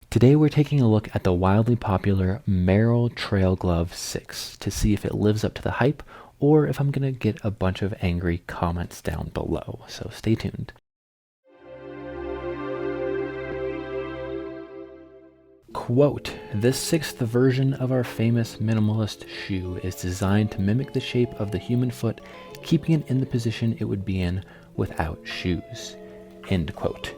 Today we're taking a look at the wildly popular Merrell Trail Glove 6 to see if it lives up to the hype or if I'm going to get a bunch of angry comments down below, so stay tuned. Quote, "This sixth version of our famous minimalist shoe is designed to mimic the shape of the human foot, keeping it in the position it would be in without shoes." End quote.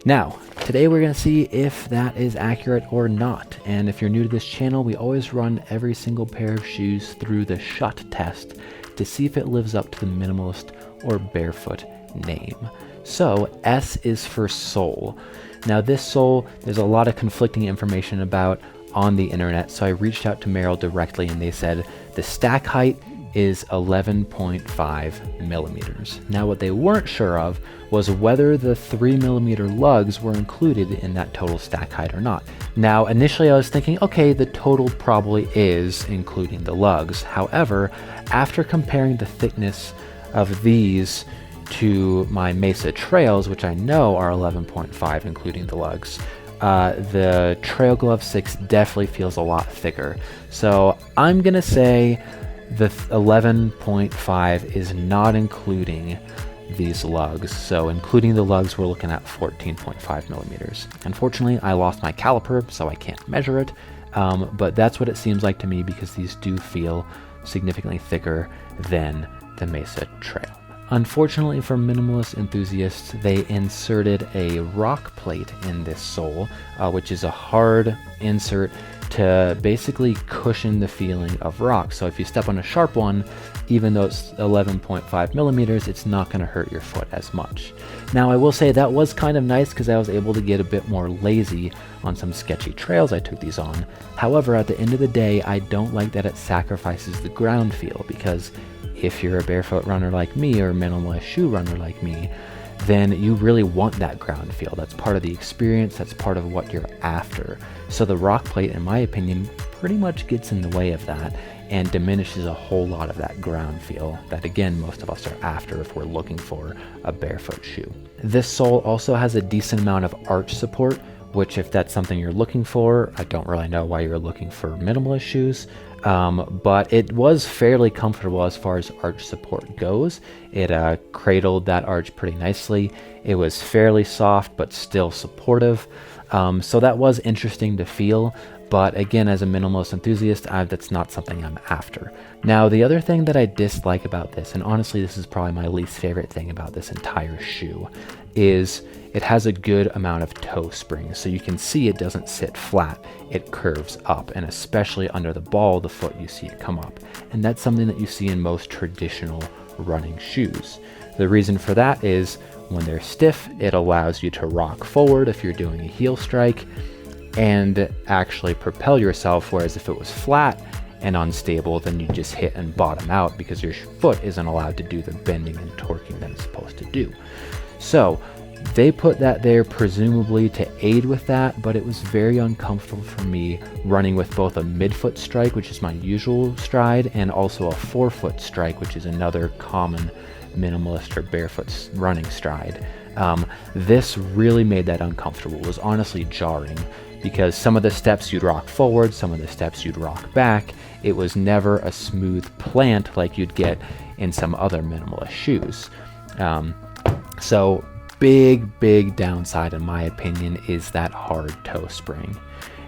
Now, today we're going to see if that is accurate or not. And if you're new to this channel, we always run every single pair of shoes through the shut test to see if it lives up to the minimalist or barefoot name. So S is for sole. Now this sole, there's a lot of conflicting information about on the internet. So I reached out to Merrell directly and they said the stack height is 11.5 millimeters. Now what they weren't sure of was whether the 3mm lugs were included in that total stack height or not. Now initially I was thinking, okay, the total probably is including the lugs. However, after comparing the thickness of these to my Mesa Trails, which I know are 11.5 including the lugs, the Trail Glove 6 definitely feels a lot thicker. So I'm gonna say the 11.5 is not including these lugs. So including the lugs, we're looking at 14.5 millimeters. Unfortunately, I lost my caliper, so I can't measure it. But that's what it seems like to me because these do feel significantly thicker than the Mesa Trail. Unfortunately for minimalist enthusiasts, they inserted a rock plate in this sole, which is a hard insert to basically cushion the feeling of rock. So if you step on a sharp one, even though it's 11.5 millimeters, it's not going to hurt your foot as much. Now I will say that was kind of nice because I was able to get a bit more lazy on some sketchy trails I took these on. However, at the end of the day, I don't like that it sacrifices the ground feel, because if you're a barefoot runner like me or a minimalist shoe runner like me, then you really want that ground feel. That's part of the experience, that's part of what you're after. So the rock plate, in my opinion, pretty much gets in the way of that and diminishes a whole lot of that ground feel that, again, most of us are after if we're looking for a barefoot shoe. This sole also has a decent amount of arch support, which if that's something you're looking for, I don't really know why you're looking for minimalist shoes, but it was fairly comfortable as far as arch support goes. It cradled that arch pretty nicely. It was fairly soft, but still supportive. So that was interesting to feel. But again, as a minimalist enthusiast, that's not something I'm after. Now, the other thing that I dislike about this, and honestly, this is probably my least favorite thing about this entire shoe, is it has a good amount of toe spring. So you can see it doesn't sit flat, it curves up, and especially under the ball of the foot, you see it come up. And that's something that you see in most traditional running shoes. The reason for that is when they're stiff, it allows you to rock forward if you're doing a heel strike and actually propel yourself, whereas if it was flat and unstable, then you just hit and bottom out because your foot isn't allowed to do the bending and torquing that it's supposed to do. So they put that there presumably to aid with that, but it was very uncomfortable for me running with both a midfoot strike, which is my usual stride, and also a forefoot strike, which is another common minimalist or barefoot running stride. This really made that uncomfortable. It was honestly jarring because some of the steps you'd rock forward, some of the steps you'd rock back. It was never a smooth plant like you'd get in some other minimalist shoes. So big downside in my opinion is that hard toe spring.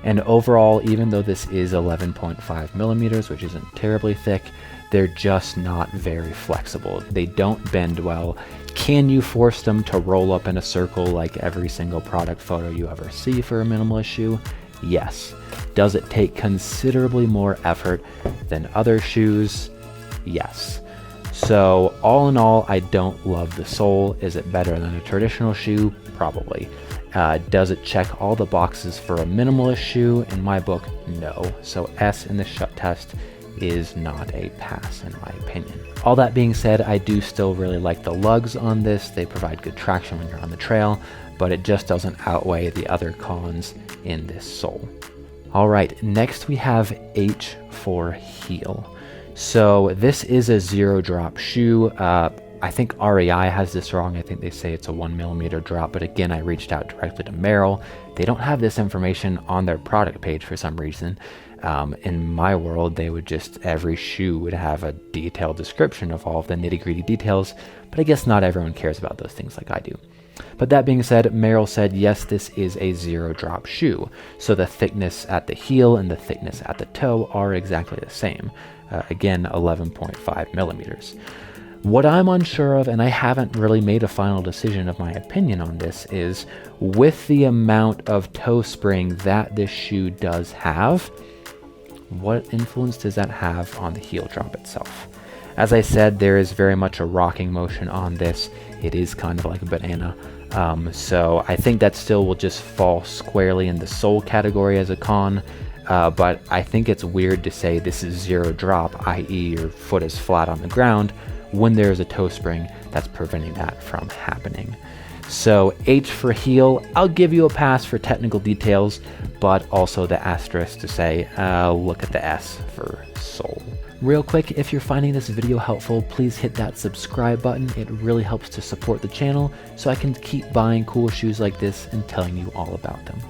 And overall, even though this is 11.5 millimeters, which isn't terribly thick, they're just not very flexible. They don't bend well. Can you force them to roll up in a circle like every single product photo you ever see for a minimalist shoe? Yes. Does it take considerably more effort than other shoes? Yes. So all in all, I don't love the sole. Is it better than a traditional shoe? Probably. Does it check all the boxes for a minimalist shoe? In my book, no. So S in the shut test is not a pass in my opinion. All that being said, I do still really like the lugs on this. They provide good traction when you're on the trail, but it just doesn't outweigh the other cons in this sole. All right, next we have H for heel. So this is a zero drop shoe. I think REI has this wrong. I think they say it's a 1mm drop, but again, I reached out directly to Merrell. They don't have this information on their product page for some reason. In my world, they would just, every shoe would have a detailed description of all of the nitty-gritty details, but I guess not everyone cares about those things like I do. But that being said, Merrell said, yes, this is a 0-drop shoe. So the thickness at the heel and the thickness at the toe are exactly the same. Again, 11.5 millimeters. What I'm unsure of, and I haven't really made a final decision of my opinion on this, is with the amount of toe spring that this shoe does have, what influence does that have on the heel drop itself? As I said, there is very much a rocking motion on this. It is kind of like a banana. So I think that still will just fall squarely in the sole category as a con. But I think it's weird to say this is 0 drop, i.e. your foot is flat on the ground, when there's a toe spring that's preventing that from happening. So H for heel, I'll give you a pass for technical details, but also the asterisk to say, look at the S for sole. Real quick, if you're finding this video helpful, please hit that subscribe button. It really helps to support the channel so I can keep buying cool shoes like this and telling you all about them.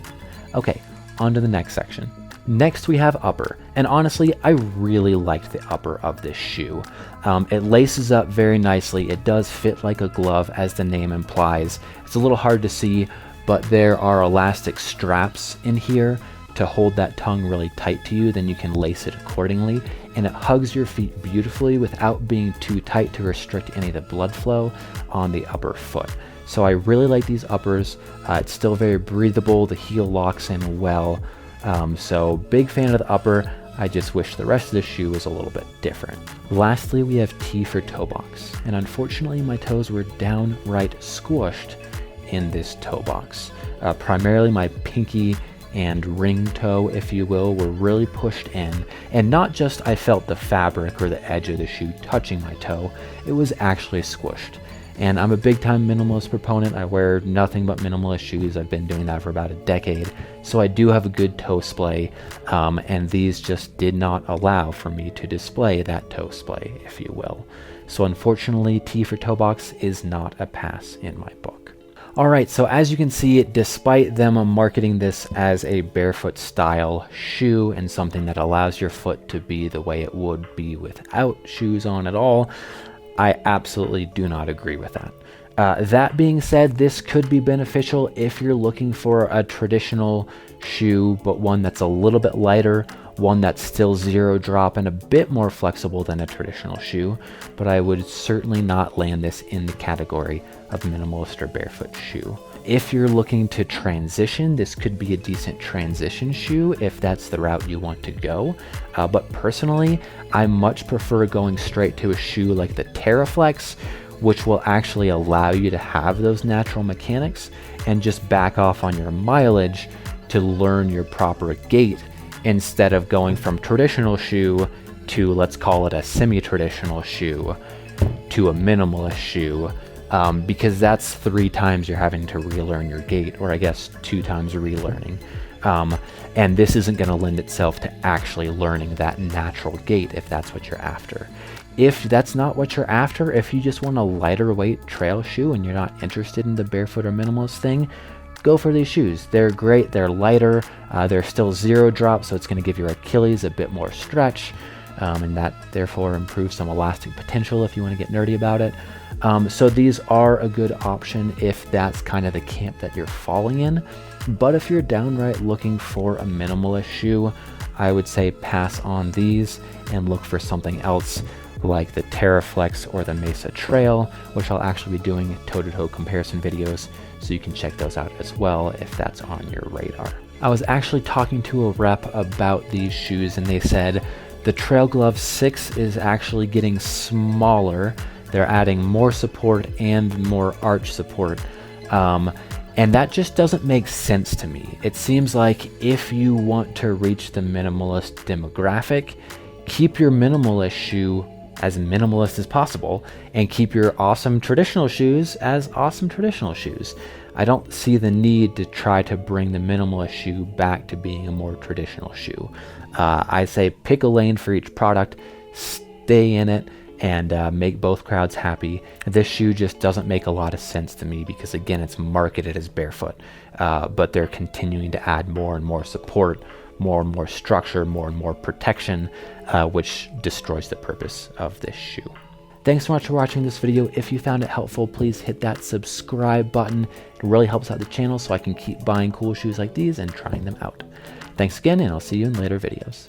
Okay, on to the next section. Next we have upper, and honestly I really liked the upper of this shoe. It laces up very nicely. It does fit like a glove, as the name implies. It's a little hard to see, but there are elastic straps in here to hold that tongue really tight to you. Then you can lace it accordingly, and it hugs your feet beautifully without being too tight to restrict any of the blood flow on the upper foot. So I really like these uppers. It's still very breathable. The heel locks in well. So big fan of the upper. I just wish the rest of the shoe was a little bit different. Lastly, we have T for toe box, and unfortunately my toes were downright squished in this toe box. Primarily my pinky and ring toe, if you will, were really pushed in, and not just I felt the fabric or the edge of the shoe touching my toe, it was actually squished. And I'm a big time minimalist proponent. I wear nothing but minimalist shoes. I've been doing that for about a decade. So I do have a good toe splay, and these just did not allow for me to display that toe splay, if you will. So unfortunately, T for toe box is not a pass in my book. Alright, so as you can see, despite them marketing this as a barefoot style shoe and something that allows your foot to be the way it would be without shoes on at all, I absolutely do not agree with that. That being said, this could be beneficial if you're looking for a traditional shoe, but one that's a little bit lighter, one that's still 0 drop and a bit more flexible than a traditional shoe, but I would certainly not land this in the category of minimalist or barefoot shoe. If you're looking to transition, this could be a decent transition shoe if that's the route you want to go. But personally, I much prefer going straight to a shoe like the TerraFlex, which will actually allow you to have those natural mechanics and just back off on your mileage to learn your proper gait instead of going from traditional shoe to, let's call it a semi-traditional shoe, to a minimalist shoe. Because that's 3 times you're having to relearn your gait, or I guess 2 times relearning. And this isn't going to lend itself to actually learning that natural gait if that's what you're after. If that's not what you're after, if you just want a lighter weight trail shoe and you're not interested in the barefoot or minimalist thing, go for these shoes. They're great, they're lighter, they're still 0 drop, so it's going to give your Achilles a bit more stretch, and that therefore improves some elastic potential if you want to get nerdy about it. So these are a good option if that's kind of the camp that you're falling in. But if you're downright looking for a minimalist shoe, I would say pass on these and look for something else like the TerraFlex or the Mesa Trail, which I'll actually be doing toe-to-toe comparison videos, so you can check those out as well if that's on your radar. I was actually talking to a rep about these shoes, and they said the Trail Glove 6 is actually getting smaller. They're adding more support and more arch support. And that just doesn't make sense to me. It seems like if you want to reach the minimalist demographic, keep your minimalist shoe as minimalist as possible and keep your awesome traditional shoes as awesome traditional shoes. I don't see the need to try to bring the minimalist shoe back to being a more traditional shoe. I say pick a lane for each product, stay in it, and make both crowds happy. This shoe just doesn't make a lot of sense to me because, again, it's marketed as barefoot, but they're continuing to add more and more support, more and more structure, more and more protection, which destroys the purpose of this shoe. Thanks so much for watching this video. If you found it helpful, please hit that subscribe button. It really helps out the channel so I can keep buying cool shoes like these and trying them out. Thanks again, and I'll see you in later videos.